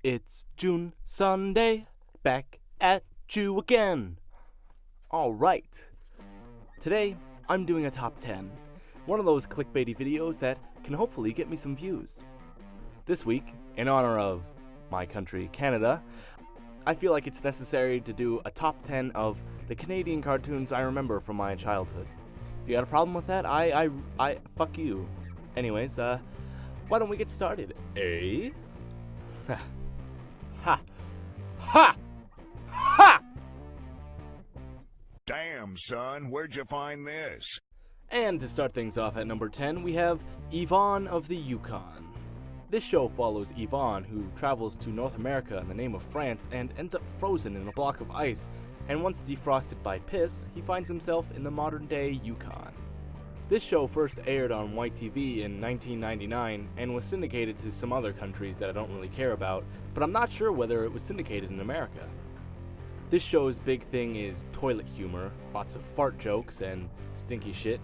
It's June Sunday, back at you again. Alright, today I'm doing a top 10. One of those clickbaity videos that can hopefully get me some views. This week, in honor of my country, Canada, I feel like it's necessary to do a top 10 of the Canadian cartoons I remember from my childhood. If you got a problem with that, I fuck you. Anyways, why don't we get started, eh? Ha! Ha! Ha! Damn, son, where'd you find this? And to start things off at number 10, we have Ivana of the Yukon. This show follows Yvonne, who travels to North America in the name of France and ends up frozen in a block of ice, and once defrosted by piss, he finds himself in the modern-day Yukon. This show first aired on White TV in 1999 and was syndicated to some other countries that I don't really care about, but I'm not sure whether it was syndicated in America. This show's big thing is toilet humor, lots of fart jokes and stinky shit,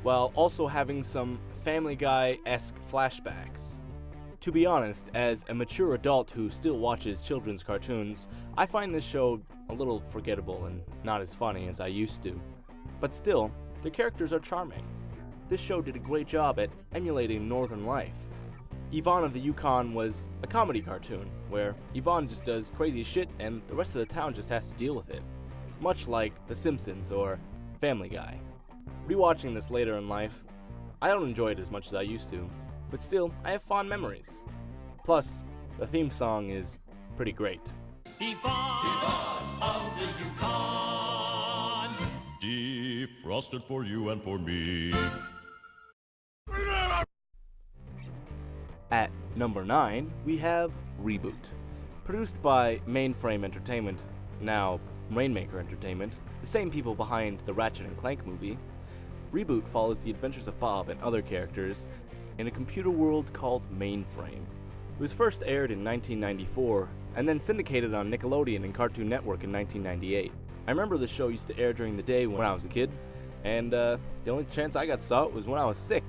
while also having some Family Guy-esque flashbacks. To be honest, as a mature adult who still watches children's cartoons, I find this show a little forgettable and not as funny as I used to. But still, the characters are charming. This show did a great job at emulating northern life. Ivana the Yukon was a comedy cartoon, where Yvonne just does crazy shit and the rest of the town just has to deal with it. Much like The Simpsons or Family Guy. Rewatching this later in life, I don't enjoy it as much as I used to, but still, I have fond memories. Plus, the theme song is pretty great. Yvonne of the Yukon, defrosted for you and for me. At number 9, we have Reboot. Produced by Mainframe Entertainment, now Rainmaker Entertainment, the same people behind the Ratchet & Clank movie, Reboot follows the adventures of Bob and other characters in a computer world called Mainframe. It was first aired in 1994, and then syndicated on Nickelodeon and Cartoon Network in 1998. I remember the show used to air during the day when I was a kid, and the only chance I got saw it was when I was sick.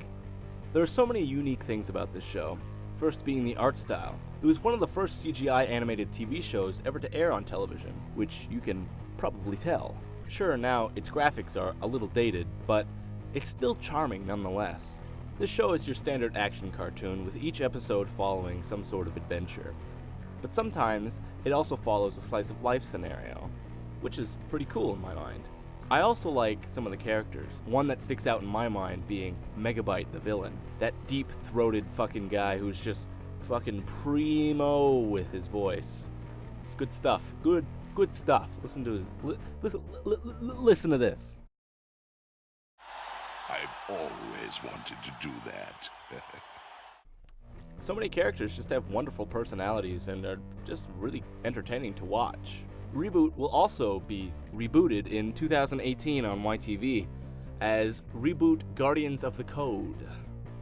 There are so many unique things about this show. First being the art style. It was one of the first CGI animated TV shows ever to air on television, which you can probably tell. Sure, now its graphics are a little dated, but it's still charming nonetheless. This show is your standard action cartoon with each episode following some sort of adventure. But sometimes it also follows a slice of life scenario, which is pretty cool in my mind. I also like some of the characters. One that sticks out in my mind being Megabyte the villain. That deep-throated fucking guy who's just fucking primo with his voice. It's good stuff. Good stuff. Listen to his listen to this. I've always wanted to do that. So many characters just have wonderful personalities and are just really entertaining to watch. Reboot will also be rebooted in 2018 on YTV as Reboot Guardians of the Code.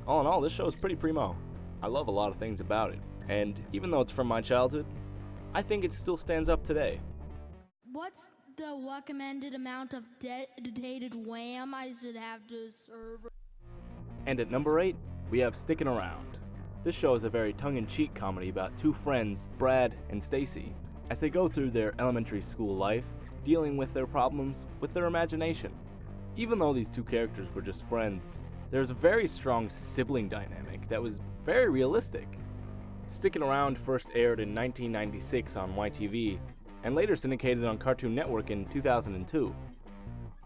All in all, this show is pretty primo. I love a lot of things about it, and even though it's from my childhood, I think it still stands up today. What's the recommended amount of dated wham I should have to serve? And at number 8, we have Stickin Around. This show is a very tongue-in-cheek comedy about two friends, Brad and Stacy, as they go through their elementary school life, dealing with their problems with their imagination. Even though these two characters were just friends, there's a very strong sibling dynamic that was very realistic. Stickin Around first aired in 1996 on YTV, and later syndicated on Cartoon Network in 2002.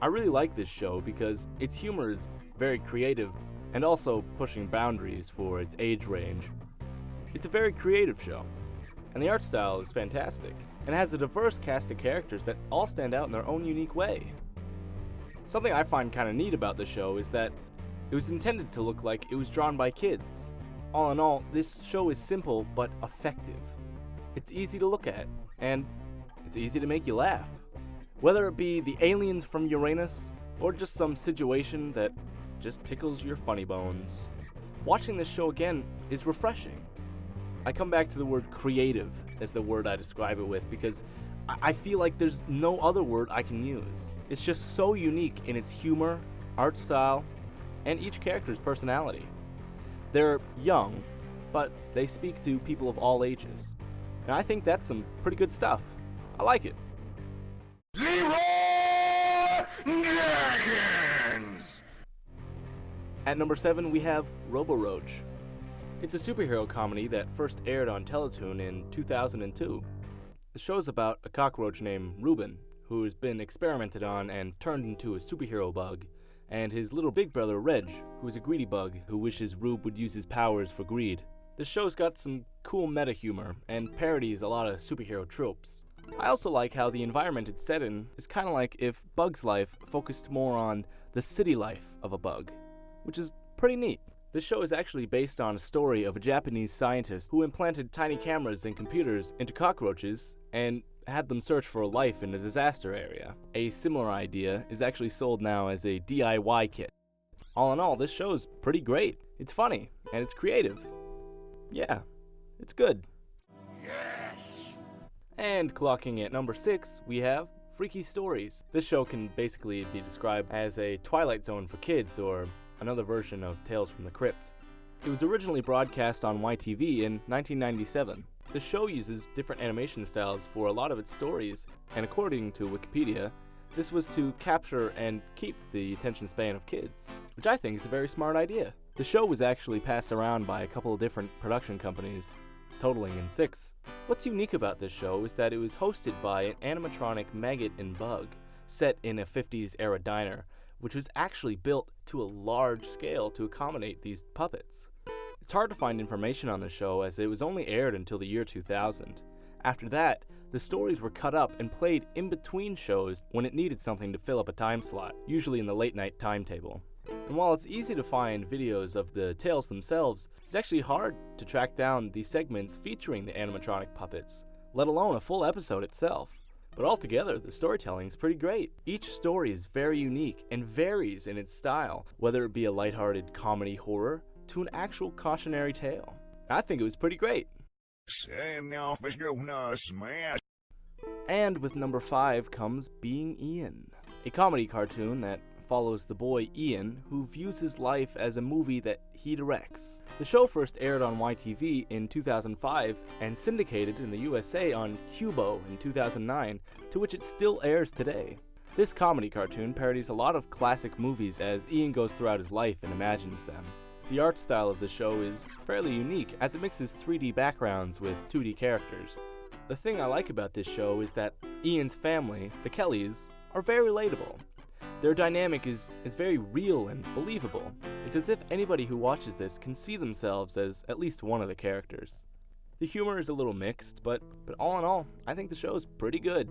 I really like this show because its humor is very creative and also pushing boundaries for its age range. It's a very creative show, and the art style is fantastic, and has a diverse cast of characters that all stand out in their own unique way. Something I find kinda neat about the show is that it was intended to look like it was drawn by kids. All in all, this show is simple but effective. It's easy to look at, and it's easy to make you laugh. Whether it be the aliens from Uranus, or just some situation that just tickles your funny bones. Watching this show again is refreshing. I come back to the word creative as the word I describe it with because I feel like there's no other word I can use. It's just so unique in its humor, art style, and each character's personality. They're young, but they speak to people of all ages. and I think that's some pretty good stuff. I like it. At number 7, we have Robo-Roach. It's a superhero comedy that first aired on Teletoon in 2002. The show's about a cockroach named Ruben, who's been experimented on and turned into a superhero bug, and his little big brother Reg, who's a greedy bug who wishes Rube would use his powers for greed. The show's got some cool meta humor and parodies a lot of superhero tropes. I also like how the environment it's set in is kind of like if Bug's life focused more on the city life of a bug, which is pretty neat. This show is actually based on a story of a Japanese scientist who implanted tiny cameras and computers into cockroaches and had them search for a life in a disaster area. A similar idea is actually sold now as a DIY kit. All in all, this show's pretty great. It's funny, and it's creative. Yeah, it's good. Yes! And clocking at number 6, we have Freaky Stories. This show can basically be described as a Twilight Zone for kids, or another version of Tales from the Crypt. It was originally broadcast on YTV in 1997. The show uses different animation styles for a lot of its stories, and according to Wikipedia, this was to capture and keep the attention span of kids, which I think is a very smart idea. The show was actually passed around by a couple of different production companies, totaling in 6. What's unique about this show is that it was hosted by an animatronic maggot and bug, set in a 50s era diner, which was actually built to a large scale to accommodate these puppets. It's hard to find information on the show as it was only aired until the year 2000. After that, the stories were cut up and played in between shows when it needed something to fill up a time slot, usually in the late night timetable. And while it's easy to find videos of the tales themselves, it's actually hard to track down the segments featuring the animatronic puppets, let alone a full episode itself. But altogether, the storytelling's pretty great. Each story is very unique and varies in its style, whether it be a lighthearted comedy horror to an actual cautionary tale. I think it was pretty great. And with number 5 comes Being Ian, a comedy cartoon that follows the boy Ian, who views his life as a movie that he directs. The show first aired on YTV in 2005 and syndicated in the USA on Cubo in 2009, to which it still airs today. This comedy cartoon parodies a lot of classic movies as Ian goes throughout his life and imagines them. The art style of the show is fairly unique as it mixes 3D backgrounds with 2D characters. The thing I like about this show is that Ian's family, the Kellys, are very relatable. Their dynamic is very real and believable. It's as if anybody who watches this can see themselves as at least one of the characters. The humor is a little mixed, but all in all, I think the show is pretty good.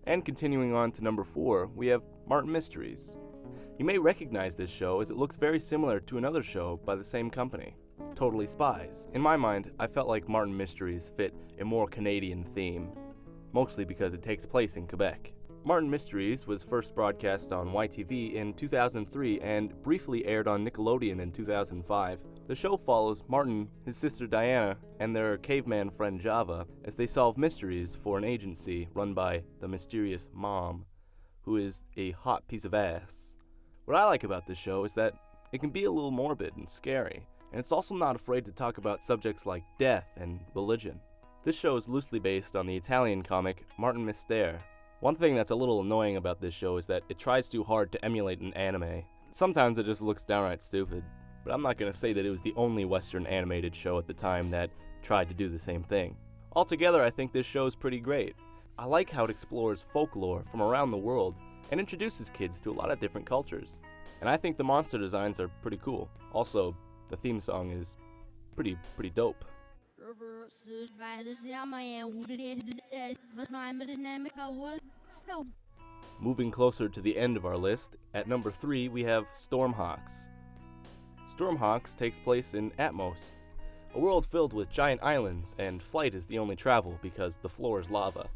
And continuing on to number 4, we have Martin Mysteries. You may recognize this show as it looks very similar to another show by the same company, Totally Spies. In my mind, I felt like Martin Mysteries fit a more Canadian theme, mostly because it takes place in Quebec. Martin Mysteries was first broadcast on YTV in 2003 and briefly aired on Nickelodeon in 2005. The show follows Martin, his sister Diana, and their caveman friend Java as they solve mysteries for an agency run by the mysterious Mom, who is a hot piece of ass. What I like about this show is that it can be a little morbid and scary, and it's also not afraid to talk about subjects like death and religion. This show is loosely based on the Italian comic Martin Mystère. One thing that's a little annoying about this show is that it tries too hard to emulate an anime. Sometimes it just looks downright stupid, but I'm not going to say that it was the only Western animated show at the time that tried to do the same thing. Altogether, I think this show is pretty great. I like how it explores folklore from around the world and introduces kids to a lot of different cultures. And I think the monster designs are pretty cool. Also, the theme song is pretty dope. Moving closer to the end of our list, at number 3 we have Stormhawks. Stormhawks takes place in Atmos, a world filled with giant islands, and flight is the only travel because the floor is lava.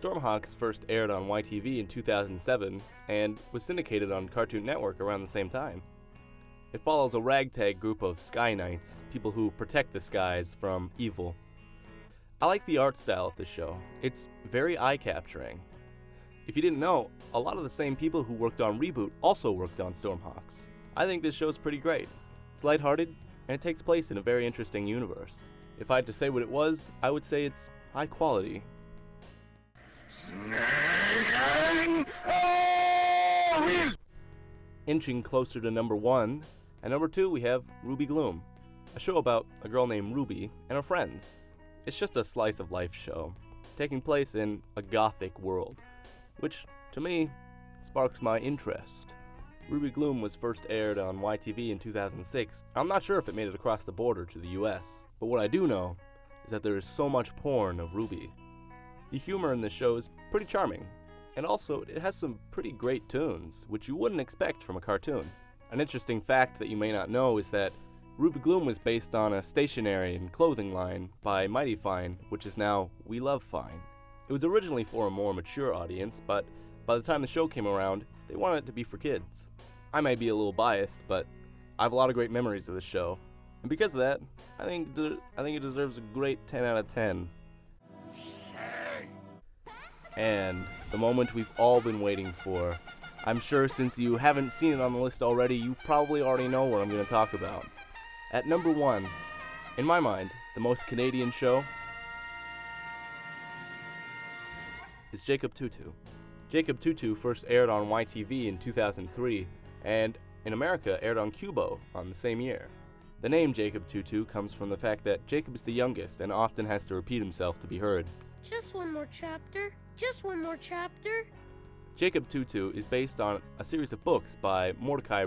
Stormhawks first aired on YTV in 2007 and was syndicated on Cartoon Network around the same time. It follows a ragtag group of Sky Knights, people who protect the skies from evil. I like the art style of this show. It's very eye-capturing. If you didn't know, a lot of the same people who worked on Reboot also worked on Stormhawks. I think this show's pretty great. It's lighthearted, and it takes place in a very interesting universe. If I had to say what it was, I would say it's high quality. Inching closer to number 1, at number 2 we have Ruby Gloom, a show about a girl named Ruby and her friends. It's just a slice of life show, taking place in a gothic world, which, to me, sparked my interest. Ruby Gloom was first aired on YTV in 2006. I'm not sure if it made it across the border to the US, but what I do know is that there is so much porn of Ruby. The humor in the show is pretty charming, and also it has some pretty great tunes, which you wouldn't expect from a cartoon. An interesting fact that you may not know is that Ruby Gloom was based on a stationery and clothing line by Mighty Fine, which is now We Love Fine. It was originally for a more mature audience, but by the time the show came around, they wanted it to be for kids. I may be a little biased, but I have a lot of great memories of this show, and because of that, I think it deserves a great 10 out of 10. And the moment we've all been waiting for. I'm sure since you haven't seen it on the list already, you probably already know what I'm going to talk about. At number 1, in my mind, the most Canadian show is Jacob Tutu. Jacob Tutu first aired on YTV in 2003, and in America aired on Cubo on the same year. The name Jacob Tutu comes from the fact that Jacob is the youngest and often has to repeat himself to be heard. Just one more chapter. Just one more chapter. Jacob Tutu is based on a series of books by Mordecai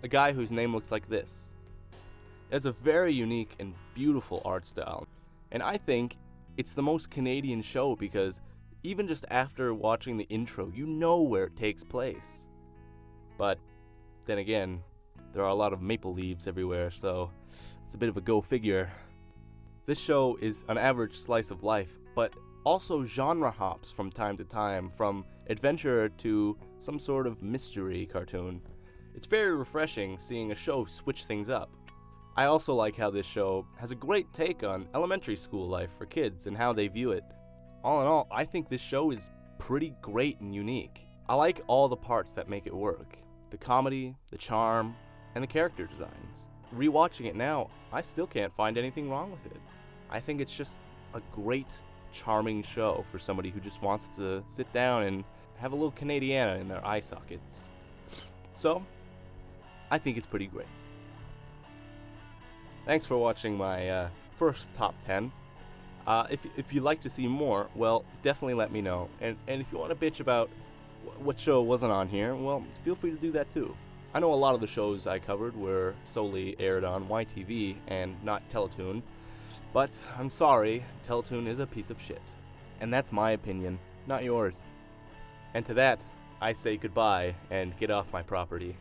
a guy whose name looks like this. It has a very unique and beautiful art style, and I think it's the most Canadian show because even just after watching the intro, you know where it takes place. But then again, there are a lot of maple leaves everywhere, so it's a bit of a go figure. This show is an average slice of life, but also genre hops from time to time, from adventure to some sort of mystery cartoon. It's very refreshing seeing a show switch things up. I also like how this show has a great take on elementary school life for kids and how they view it. All in all, I think this show is pretty great and unique. I like all the parts that make it work. The comedy, the charm, and the character designs. Rewatching it now, I still can't find anything wrong with it. I think it's just a great, charming show for somebody who just wants to sit down and have a little Canadiana in their eye sockets. So, I think it's pretty great. Thanks for watching my first top 10. If you'd like to see more, well, definitely let me know. And if you want to bitch about what show wasn't on here, well, feel free to do that too. I know a lot of the shows I covered were solely aired on YTV and not Teletoon, but I'm sorry, Teletoon is a piece of shit. And that's my opinion, not yours. And to that, I say goodbye and get off my property.